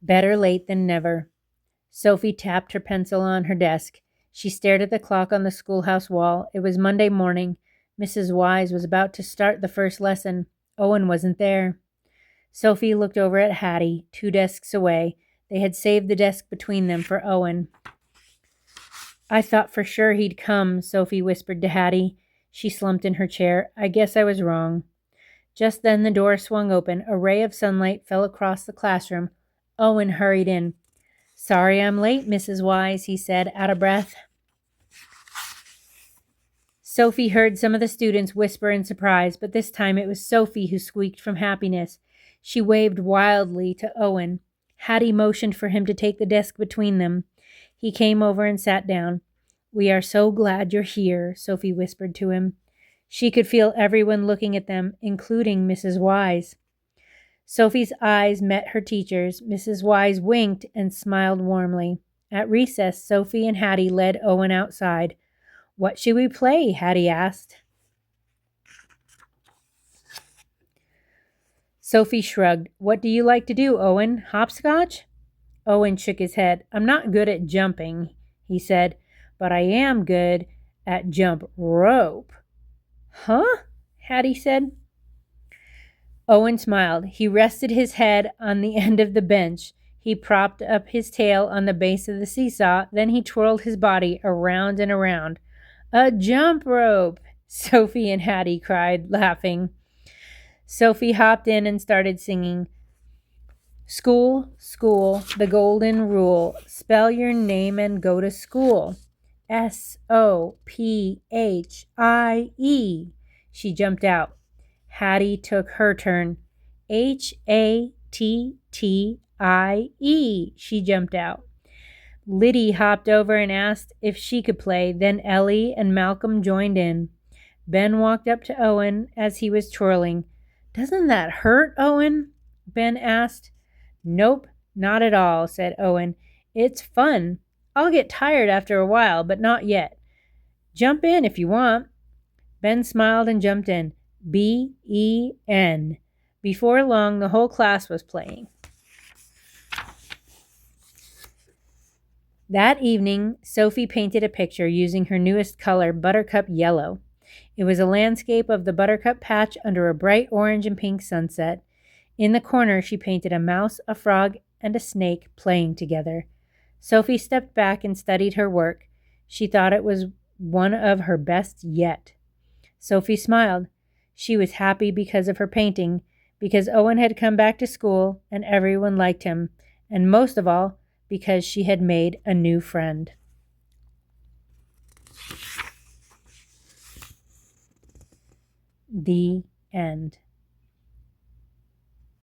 Better late than never. Sophie tapped her pencil on her desk. She stared at the clock on the schoolhouse wall. It was Monday morning. Mrs. Wise was about to start the first lesson. Owen wasn't there. Sophie looked over at Hattie, 2 desks away. They had saved the desk between them for Owen. I thought for sure he'd come, Sophie whispered to Hattie. She slumped in her chair. I guess I was wrong. Just then the door swung open. A ray of sunlight fell across the classroom. Owen hurried in. Sorry I'm late, Mrs. Wise, he said, out of breath. Sophie heard some of the students whisper in surprise, but this time it was Sophie who squeaked from happiness. She waved wildly to Owen. Hattie motioned for him to take the desk between them. He came over and sat down. We are so glad you're here, Sophie whispered to him. She could feel everyone looking at them, including Mrs. Wise. Sophie's eyes met her teacher's. Mrs. Wise winked and smiled warmly. At recess, Sophie and Hattie led Owen outside. What should we play? Hattie asked. Sophie shrugged. What do you like to do, Owen? Hopscotch? Owen shook his head. I'm not good at jumping, he said, but I am good at jump rope. Huh? Hattie said. Owen smiled. He rested his head on the end of the bench. He propped up his tail on the base of the seesaw. Then he twirled his body around and around. A jump rope, Sophie and Hattie cried, laughing. Sophie hopped in and started singing. School, school, the golden rule. Spell your name and go to school. Sophie. She jumped out. Hattie took her turn. Hattie. She jumped out. Liddy hopped over and asked if she could play. Then Ellie and Malcolm joined in. Ben walked up to Owen as he was twirling. Doesn't that hurt, Owen? Ben asked. Nope, not at all, said Owen. It's fun. I'll get tired after a while, but not yet. Jump in if you want. Ben smiled and jumped in. B-E-N. Before long, the whole class was playing. That evening, Sophie painted a picture using her newest color, buttercup yellow. It was a landscape of the buttercup patch under a bright orange and pink sunset. In the corner, she painted a mouse, a frog, and a snake playing together. Sophie stepped back and studied her work. She thought it was one of her best yet. Sophie smiled. She was happy because of her painting, because Owen had come back to school and everyone liked him, and most of all, because she had made a new friend. The end.